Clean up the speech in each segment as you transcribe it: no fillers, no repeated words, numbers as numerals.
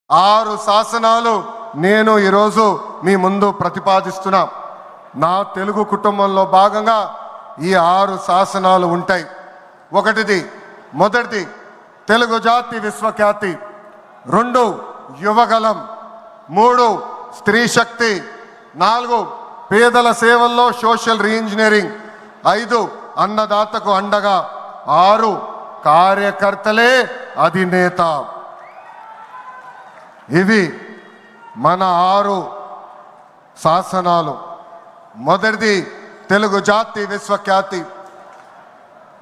6 శాసనాలు నేను ఈరోజు మీ ముందు ప్రతిపాదిస్తున్నా. నా తెలుగు కుటుంబంలో భాగంగా ఈ 6 శాసనాలు ఉంటాయి. మొదటిది తెలుగు జాతి విశ్వఖ్యాతి, 2 యువగలం, 3 స్త్రీ శక్తి, 4 పేదల సేవల్లో సోషల్ రీఇంజనీరింగ్, 5 అన్నదాతకు అండగా, 6 కార్యకర్తలే అధినేత. ఇవి మన 6 శాసనాలు. మొదటిది తెలుగు జాతి విశ్వఖ్యాతి.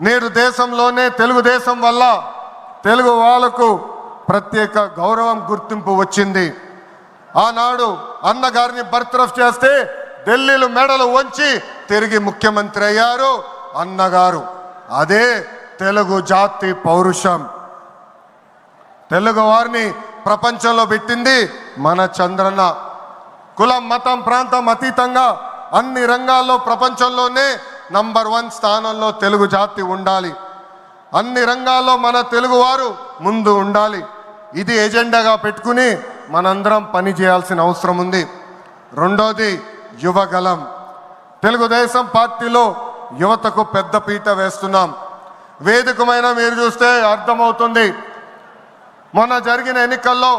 నేడు దేశంలోనే తెలుగుదేశం వల్ల తెలుగు వాళ్ళకు ప్రత్యేక గౌరవం, గుర్తింపు వచ్చింది. ఆనాడు అన్నగారిని బర్తరఫ్ చేస్తే ఢిల్లీలో మెడలు వంచి తిరిగి ముఖ్యమంత్రి అయ్యారు అన్నగారు. అదే తెలుగు జాతి పౌరుషం. తెలుగు వారిని ప్రపంచంలో పెట్టింది మన చంద్రన్న. కులం, మతం, ప్రాంతం అతీతంగా అన్ని రంగాల్లో ప్రపంచంలోనే నంబర్ 1 స్థానంలో తెలుగు జాతి ఉండాలి. అన్ని రంగాల్లో మన తెలుగు వారు ముందు ఉండాలి. ఇది ఎజెండాగా పెట్టుకుని మనందరం పని చేయాల్సిన అవసరం ఉంది. రెండోది యువగలం. తెలుగుదేశం పార్టీలో యువతకు పెద్ద పీట వేస్తున్నాం. వేదికమైన మీరు చూస్తే అర్థమవుతుంది. మొన్న జరిగిన ఎన్నికల్లో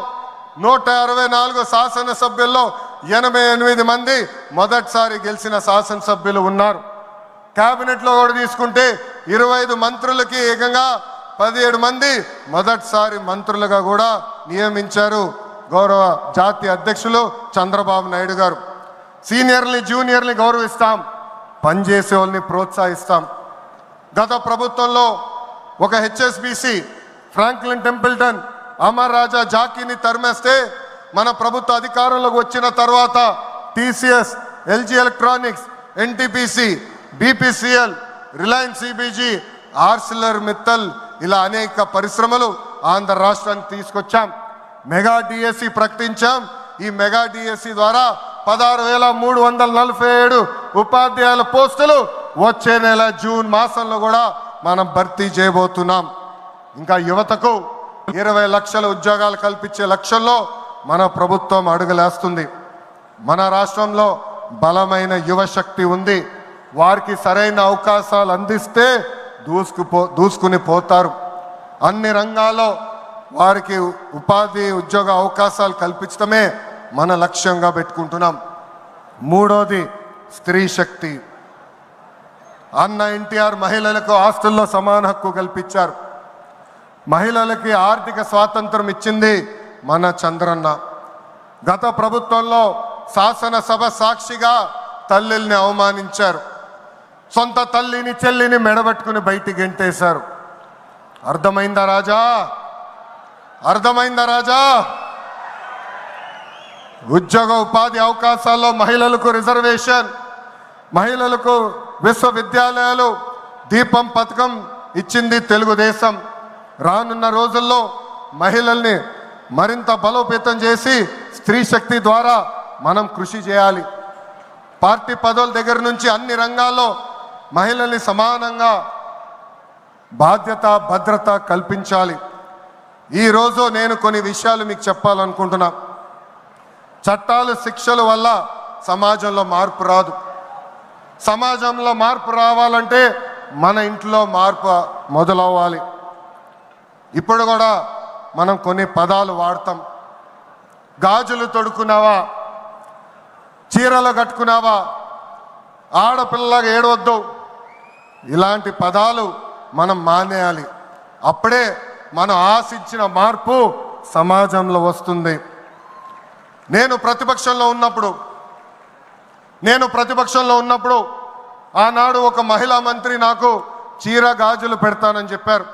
164 శాసనసభ్యుల్లో 88 మంది మొదటిసారి గెలిచిన శాసనసభ్యులు ఉన్నారు. క్యాబినెట్లో కూడా తీసుకుంటే 25 మంత్రులకి ఏకంగా 17 మంది మొదటిసారి మంత్రులుగా కూడా నియమించారు గౌరవ జాతీయ అధ్యక్షులు చంద్రబాబు నాయుడు గారు. సీనియర్ని, జూనియర్ని గౌరవిస్తాం, పనిచేసే వాళ్ళని ప్రోత్సహిస్తాం. గత ప్రభుత్వంలో ఒక HSBC, Franklin Templeton, Amar Raja జాకీని తరిమేస్తే మన ప్రభుత్వ అధికారంలోకి వచ్చిన తర్వాత TCS, LG electronics, NTPC, BPCL, Reliance CBG, Arcelor Mittal ఇలా అనేక పరిశ్రమలు ఆంధ్ర రాష్ట్రానికి తీసుకొచ్చాం. మెగా డిఎస్సి ప్రకటించాం. ఈ మెగా డిఎస్సి ద్వారా 16,347 ఉపాధ్యాయుల పోస్టులు వచ్చే నెల జూన్ మాసంలో కూడా మనం భర్తీ చేయబోతున్నాం. ఇంకా యువతకు 20 లక్షల ఉద్యోగాలు కల్పించే లక్ష్యంలో మన ప్రభుత్వం అడుగులేస్తుంది. మన రాష్ట్రంలో బలమైన యువశక్తి ఉంది. వారికి సరైన అవకాశాలు అందిస్తే దూసుకుని పోతారు. అన్ని రంగాల్లో వారికి ఉపాధి, ఉద్యోగ అవకాశాలు కల్పించడమే మన లక్ష్యంగా పెట్టుకుంటున్నాం. మూడోది స్త్రీ శక్తి. అన్న ఎన్టీఆర్ మహిళలకు ఆస్తుల్లో సమాన హక్కు కల్పించారు. మహిళలకి ఆర్థిక స్వాతంత్రం ఇచ్చింది మన చంద్రన్న. గత ప్రభుత్వంలో శాసనసభ సాక్షిగా తల్లిల్ని అవమానించారు. సొంత తల్లిని, చెల్లిని మెడబట్టుకుని బయటికి గెంటేశారు. అర్థమైందా రాజా? అర్థమైందా రాజా? ఉద్యోగ ఉపాధి అవకాశాల్లో మహిళలకు రిజర్వేషన్, మహిళలకు విశ్వవిద్యాలయాలు, దీపం పథకం ఇచ్చింది తెలుగుదేశం. రానున్న రోజుల్లో మహిళల్ని మరింత బలోపేతం చేసి స్త్రీ శక్తి ద్వారా మనం కృషి చేయాలి. పార్టీ పదవుల దగ్గర నుంచి అన్ని రంగాల్లో మహిళల్ని సమానంగా బాధ్యత, భద్రత కల్పించాలి. ఈరోజు నేను కొన్ని విషయాలు మీకు చెప్పాలనుకుంటున్నా. చట్టాలు, శిక్షల వల్ల సమాజంలో మార్పు రాదు. సమాజంలో మార్పు రావాలంటే మన ఇంట్లో మార్పు మొదలవ్వాలి. ఇప్పుడు కూడా మనం కొన్ని పదాలు వాడతాం. గాజులు తొడుక్కున్నావా, చీరలు కట్టుకున్నావా, ఆడపిల్లలాగా ఏడవద్దు, ఇలాంటి పదాలు మనం మానేయాలి. అప్పుడే మనం ఆశించిన మార్పు సమాజంలో వస్తుంది. నేను ప్రతిపక్షంలో ఉన్నప్పుడు ఆనాడు ఒక మహిళా మంత్రి నాకు చీర, గాజులు పెడతానని చెప్పారు.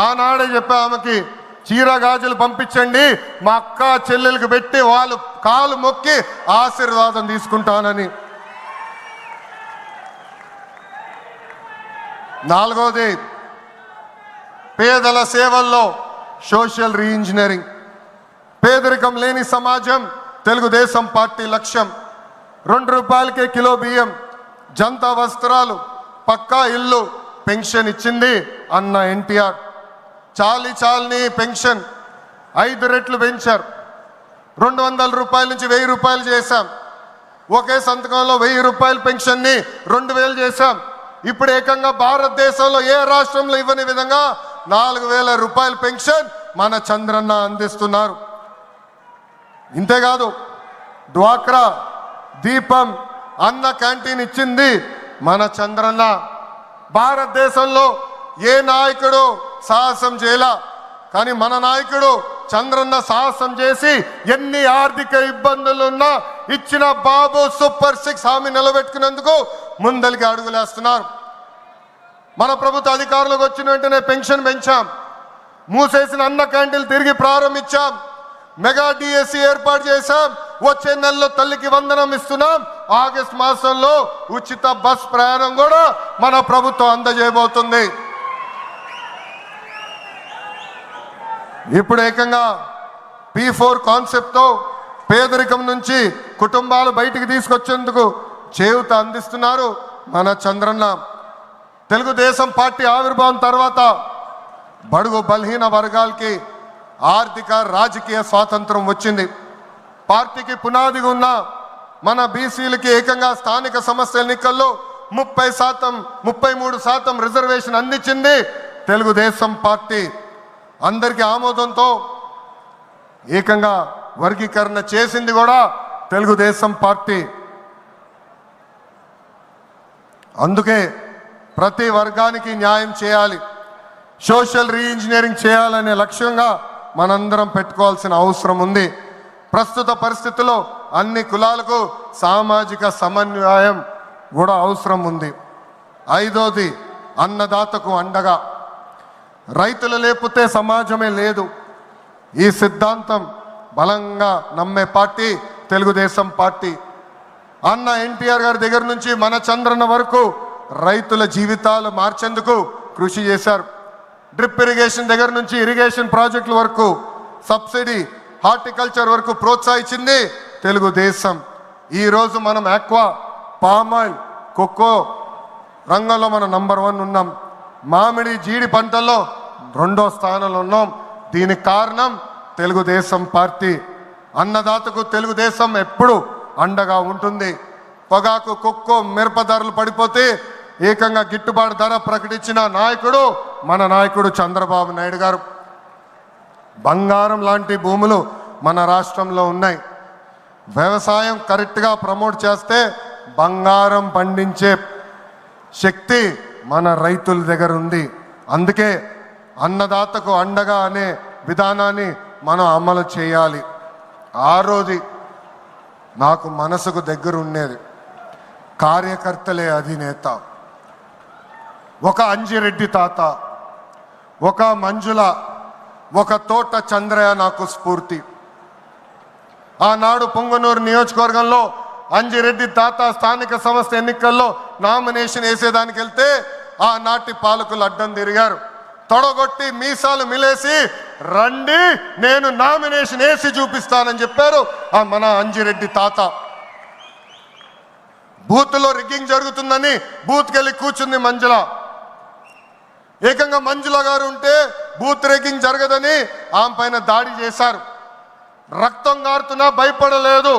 ఆనాడే చెప్పా ఆమెకి, చీర గాజులు పంపించండి, మా అక్క చెల్లెలకు పెట్టి వాళ్ళు కాలు మొక్కి ఆశీర్వాదం తీసుకుంటానని. నాలుగోది పేదల సేవల్లో సోషల్ రీఇంజనీరింగ్. పేదరికం లేని సమాజం తెలుగుదేశం పార్టీ లక్ష్యం. 2 రూపాయలకే కిలో బియ్యం, జంతా వస్త్రాలు, పక్కా ఇల్లు, పెన్షన్ ఇచ్చింది అన్న ఎన్టీఆర్. చాలని పెన్షన్ 5 రెట్లు పెంచారు. 200 రూపాయల నుంచి 1000 రూపాయలు చేశాం. ఒకే సంతకంలో 1000 రూపాయల పెన్షన్ని 2000 చేశాం. ఇప్పుడు ఏకంగా భారతదేశంలో ఏ రాష్ట్రంలో ఇవ్వని విధంగా 4000 రూపాయల పెన్షన్ మన చంద్రన్న అందిస్తున్నారు. ఇంతేకాదు డ్వాక్రా, దీపం, అన్న క్యాంటీన్ ఇచ్చింది మన చంద్రన్న. భారతదేశంలో ఏ నాయకుడు సాహసం చేయలా, కానీ మన నాయకుడు చంద్రన్న సాహసం చేసి ఎన్ని ఆర్థిక ఇబ్బందులున్నా ఇచ్చిన బాబు సూపర్ 6 హామీ నిలబెట్టుకునేందుకు ముందలికి అడుగులేస్తున్నారు. మన ప్రభుత్వ అధికారులకు వచ్చిన వెంటనే పెన్షన్ పెంచాం, మూసేసిన అన్న క్యాంటీన్లు తిరిగి ప్రారంభించాం, మెగా డిఎస్సి ఏర్పాటు చేశాం, వచ్చే నెలలో తల్లికి వందనం ఇస్తున్నాం, ఆగస్టు మాసంలో ఉచిత బస్ ప్రయాణం కూడా మన ప్రభుత్వం అందజేయబోతుంది. ఇప్పుడు ఏకంగా P4 కాన్సెప్ట్తో పేదరికం నుంచి కుటుంబాలు బయటికి తీసుకొచ్చేందుకు చేయూత అందిస్తున్నారు మన చంద్రన్న. తెలుగుదేశం పార్టీ ఆవిర్భావం తర్వాత బడుగు బలహీన వర్గాలకి ఆర్థిక రాజకీయ స్వాతంత్రం వచ్చింది. పార్టీకి పునాదిగా ఉన్న మన బీసీలకి ఏకంగా స్థానిక సంస్థల ఎన్నికల్లో 33% రిజర్వేషన్ అందించింది తెలుగుదేశం పార్టీ. అందరికీ ఆమోదంతో ఏకంగా వర్గీకరణ చేసింది కూడా తెలుగుదేశం పార్టీ. అందుకే ప్రతి వర్గానికి న్యాయం చేయాలి, సోషల్ రీఇంజనీరింగ్ చేయాలనే లక్ష్యంగా మనందరం పెట్టుకోవాల్సిన అవసరం ఉంది. ప్రస్తుత పరిస్థితుల్లో అన్ని కులాలకు సామాజిక సమన్వయం కూడా అవసరం ఉంది. 5వది అన్నదాతకు అండగా. రైతులు లేకపోతే సమాజమే లేదు. ఈ సిద్ధాంతం బలంగా నమ్మే పార్టీ తెలుగుదేశం పార్టీ. అన్న ఎన్టీఆర్ గారి దగ్గర నుంచి మన చంద్రన్న వరకు రైతుల జీవితాలు మార్చేందుకు కృషి చేశారు. డ్రిప్ ఇరిగేషన్ దగ్గర నుంచి ఇరిగేషన్ ప్రాజెక్టుల వరకు, సబ్సిడీ, హార్టికల్చర్ వరకు ప్రోత్సహించింది తెలుగుదేశం. ఈరోజు మనం ఆక్వా, పామాయిల్, కోకో రంగంలో మనం నంబర్ 1 ఉన్నాం. మామిడి, జీడి పంటల్లో 2వ స్థానంలో ఉన్నాం. దీనికి కారణం తెలుగుదేశం పార్టీ. అన్నదాతకు తెలుగుదేశం ఎప్పుడు అండగా ఉంటుంది. పొగాకు, కొక్కో, మిరప ధరలు పడిపోతే ఏకంగా గిట్టుబాటు ధర ప్రకటించిన నాయకుడు మన నాయకుడు చంద్రబాబు నాయుడు గారు. బంగారం లాంటి భూములు మన రాష్ట్రంలో ఉన్నాయి. వ్యవసాయం కరెక్ట్గా ప్రమోట్ చేస్తే బంగారం పండించే శక్తి మన రైతుల దగ్గర ఉంది. అందుకే అన్నదాతకు అండగా అనే విధానాన్ని మనం అమలు చేయాలి. 6వది నాకు మనసుకు దగ్గర ఉండేది, కార్యకర్తలే అధినేత. ఒక అంజిరెడ్డి తాత, ఒక మంజుల, ఒక తోట చంద్రయ్య నాకు స్ఫూర్తి. ఆనాడు పొంగనూరు నియోజకవర్గంలో అంజిరెడ్డి తాత స్థానిక సంస్థ ఎన్నికల్లో నామినేషన్ వేసేదానికి వెళ్తే ఆనాటి పాలకులు అడ్డం తిరిగారు. తొడగొట్టి మీసాలు మిలేసి రండి నేను నామినేషన్ వేసి చూపిస్తానని చెప్పారు ఆ మన అంజిరెడ్డి తాత. బూత్లో రిగ్గింగ్ జరుగుతుందని బూత్కి వెళ్ళి కూర్చుంది మంజుల. ఏకంగా మంజుల గారు ఉంటే బూత్ రిగ్గింగ్ జరగదని ఆమె పైన దాడి చేశారు. రక్తం గారుతున్నా భయపడలేదు.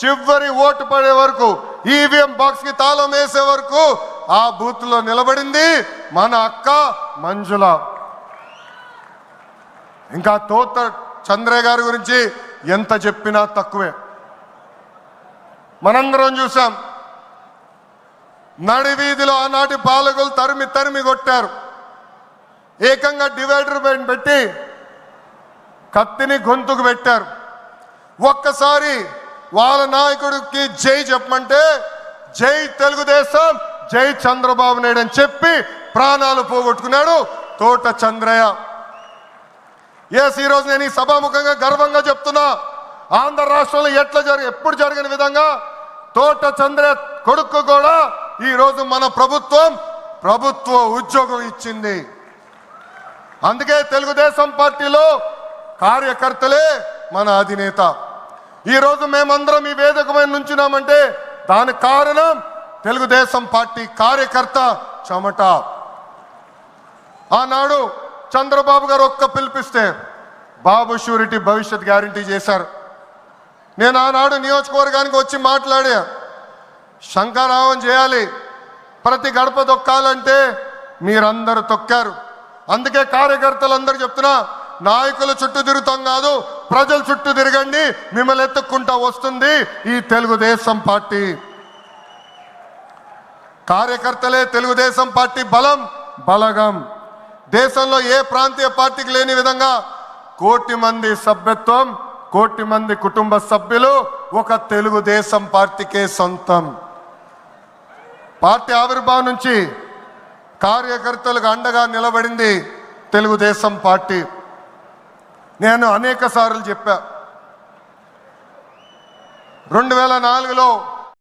చివరి ఓటు పడే వరకు, ఈవీఎం బాక్స్కి తాళం వేసే వరకు ఆ బూత్లో నిలబడింది మన అక్క మంజుల. ఇంకా తోట చంద్రయ్య గారి గురించి ఎంత చెప్పినా తక్కువే. మనందరం చూసాం, నడి వీధిలో ఆనాటి పాలకులు తరిమి తరిమి కొట్టారు. ఏకంగా డివైడర్ పెట్టి కత్తిని గొంతుకు పెట్టారు. ఒక్కసారి వాళ్ళ నాయకుడికి జై చెప్పమంటే జై తెలుగుదేశం, జై చంద్రబాబు నాయుడు అని చెప్పి ప్రాణాలు పోగొట్టుకున్నాడు తోట చంద్రయ్య. ఈరోజు నేను ఈ సభాముఖంగా గర్వంగా చెప్తున్నా, ఆంధ్ర రాష్ట్రంలో ఎప్పుడు జరగని విధంగా తోట చంద్రయ్య కొడుకు కూడా ఈరోజు మన ప్రభుత్వ ఉద్యోగం ఇచ్చింది. అందుకే తెలుగుదేశం పార్టీలో కార్యకర్తలే మన అధినేత. ఈరోజు మేమందరం ఈ వేదిక మీద నుంచున్నామంటే దానికి కారణం తెలుగుదేశం పార్టీ కార్యకర్త చెమట. ఆనాడు చంద్రబాబు గారు ఒక్క పిలిపిస్తే బాబు షూరిటీ భవిష్యత్ గ్యారంటీ చేశారు. నేను ఆనాడు నియోజకవర్గానికి వచ్చి మాట్లాడా, శంఖారావం చేయాలి, ప్రతి గడప తొక్కాలంటే మీరందరూ తొక్కారు. అందుకే కార్యకర్తలందరూ చెప్తున్నా, నాయకుల చుట్టూ తిరుగుతాం కాదు, ప్రజల చుట్టూ తిరగండి, మిమ్మల్ని ఎత్తుక్కుంటా వస్తుంది ఈ తెలుగుదేశం పార్టీ. కార్యకర్తలే తెలుగుదేశం పార్టీ బలం బలగం. దేశంలో ఏ ప్రాంతీయ పార్టీకి లేని విధంగా 1 కోటి మంది సభ్యత్వం, 1 కోటి మంది కుటుంబ సభ్యులు ఒక తెలుగుదేశం పార్టీకే సొంతం. పార్టీ ఆవిర్భావం నుంచి కార్యకర్తలకు అండగా నిలబడింది తెలుగుదేశం పార్టీ. నేను అనేక సార్లు చెప్పా, 2004లో